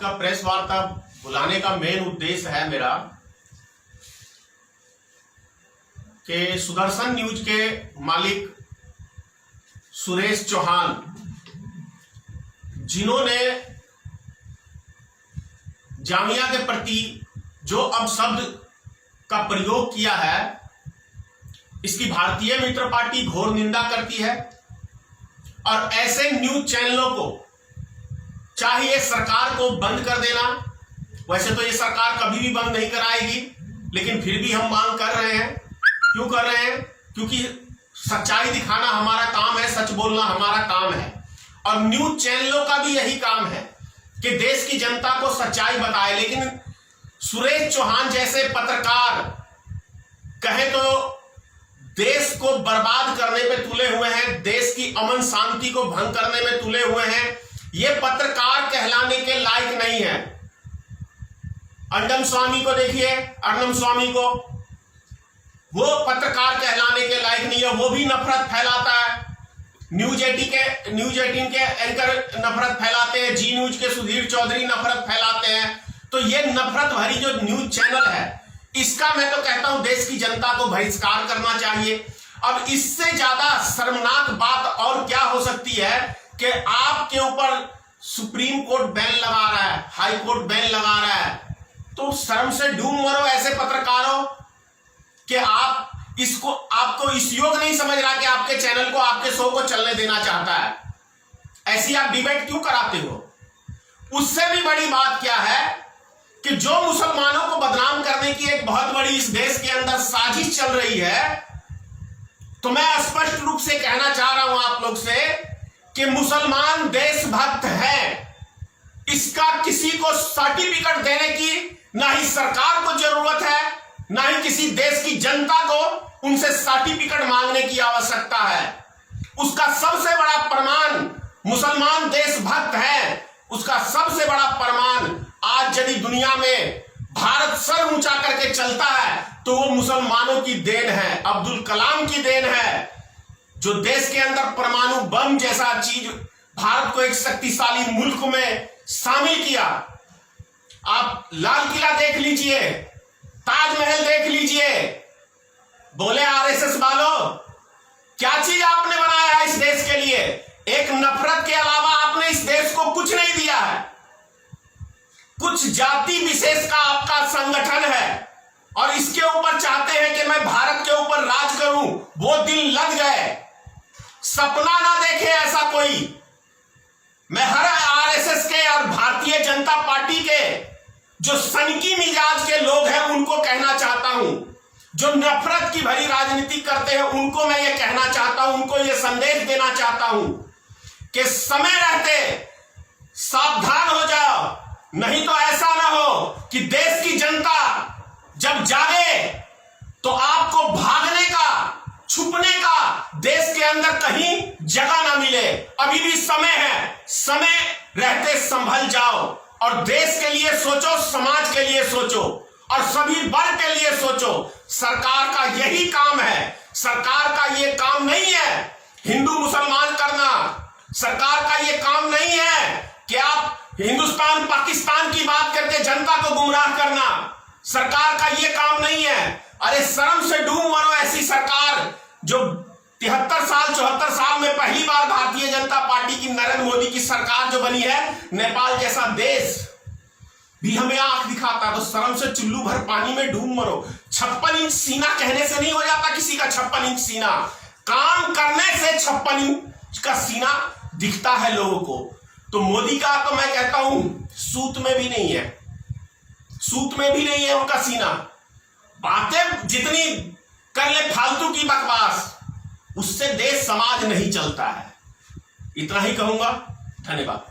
का प्रेस वार्ता बुलाने का मेन उद्देश्य है मेरा कि सुदर्शन न्यूज के मालिक सुरेश चौहान, जिन्होंने जामिया के प्रति जो अब शब्द का प्रयोग किया है, इसकी भारतीय मित्र पार्टी घोर निंदा करती है। और ऐसे न्यूज चैनलों को चाहिए सरकार को बंद कर देना। वैसे तो ये सरकार कभी भी बंद नहीं कराएगी, लेकिन फिर भी हम मांग कर रहे हैं। क्यों कर रहे हैं? क्योंकि सच्चाई दिखाना हमारा काम है, सच बोलना हमारा काम है। और न्यूज चैनलों का भी यही काम है कि देश की जनता को सच्चाई बताए। लेकिन सुरेश चौहान जैसे पत्रकार कहे तो देश को बर्बाद करने पे तुले हुए हैं, देश की अमन शांति को भंग करने में तुले हुए हैं, ये पत्रकार कहलाने के लायक नहीं है। अंडम स्वामी को देखिए, अर्नम स्वामी को, वो पत्रकार कहलाने के लायक नहीं है। वो भी नफरत फैलाता है। न्यूज 18 के एंकर नफरत फैलाते हैं, जी न्यूज के सुधीर चौधरी नफरत फैलाते हैं। तो ये नफरत भरी जो न्यूज चैनल है, इसका मैं तो कहता हूं देश की जनता को बहिष्कार करना चाहिए। अब इससे ज्यादा शर्मनाक बात और क्या हो सकती है कि आपके ऊपर सुप्रीम कोर्ट बैन लगा रहा है, हाई कोर्ट बैन लगा रहा है। तो शर्म से डूब मरो ऐसे पत्रकारों कि आपको इस योग नहीं समझ रहा कि आपके चैनल को, आपके शो को चलने देना चाहता है। ऐसी आप डिबेट क्यों कराते हो? उससे भी बड़ी बात क्या है कि जो मुसलमानों को बदनाम करने की एक बहुत बड़ी इस देश के अंदर साजिश चल रही है, तो मैं स्पष्ट रूप से कहना चाह रहा हूं आप लोग से कि मुसलमान देशभक्त है। इसका किसी को सर्टिफिकेट देने की ना ही सरकार को जरूरत है, ना ही किसी देश की जनता को उनसे सर्टिफिकेट मांगने की आवश्यकता है। उसका सबसे बड़ा प्रमाण मुसलमान देशभक्त है। उसका सबसे बड़ा प्रमाण आज यदि दुनिया में भारत सर ऊंचा करके चलता है तो वो मुसलमानों की देन है, अब्दुल कलाम की देन है, जो देश के अंदर परमाणु बम जैसा चीज भारत को एक शक्तिशाली मुल्क में शामिल किया। आप लाल किला देख लीजिए, ताजमहल देख लीजिए। बोले आरएसएस वालों, क्या चीज आपने बनाया है इस देश के लिए? एक नफरत के अलावा आपने इस देश को कुछ नहीं दिया है। कुछ जाति विशेष का आपका संगठन है और इसके ऊपर चाहते हैं कि मैं भारत के ऊपर राज करूं। वो दिन लग गए। सपना ना देखे ऐसा कोई। मैं हर आरएसएस के और भारतीय जनता पार्टी के जो सनकी मिजाज के लोग हैं उनको कहना चाहता हूं, जो नफरत की भरी राजनीति करते हैं उनको मैं ये कहना चाहता हूं, उनको ये संदेश देना चाहता हूं कि समय रहते सावधान हो जाओ। नहीं तो ऐसा ना हो कि देश की जनता जब जागे तो आपको भागने का, छुपने का देश के अंदर कहीं जगह ना मिले। अभी भी समय है, समय रहते संभल जाओ और देश के लिए सोचो, समाज के लिए सोचो और सभी वर्ग के लिए सोचो। सरकार का यही काम है। सरकार का ये काम नहीं है हिंदू मुसलमान करना। सरकार का ये काम नहीं है कि आप हिंदुस्तान पाकिस्तान की बात करके जनता को गुमराह करना। सरकार का ये काम नहीं है। अरे शर्म से डूब मरो ऐसी सरकार जो 73 साल 74 साल में पहली बार भारतीय जनता पार्टी की, नरेंद्र मोदी की सरकार जो बनी है। नेपाल जैसा देश भी हमें आंख दिखाता, तो शर्म से चुल्लू भर पानी में डूब मरो। 56 इंच सीना कहने से नहीं हो जाता किसी का 56 इंच सीना। काम करने से 56 इंच का सीना दिखता है लोगों को। तो मोदी का तो मैं कहता हूं सूत में भी नहीं है, सूत में भी नहीं है उनका सीना। बातें जितनी कर ले फालतू की बकवास, उससे देश समाज नहीं चलता है। इतना ही कहूंगा। धन्यवाद।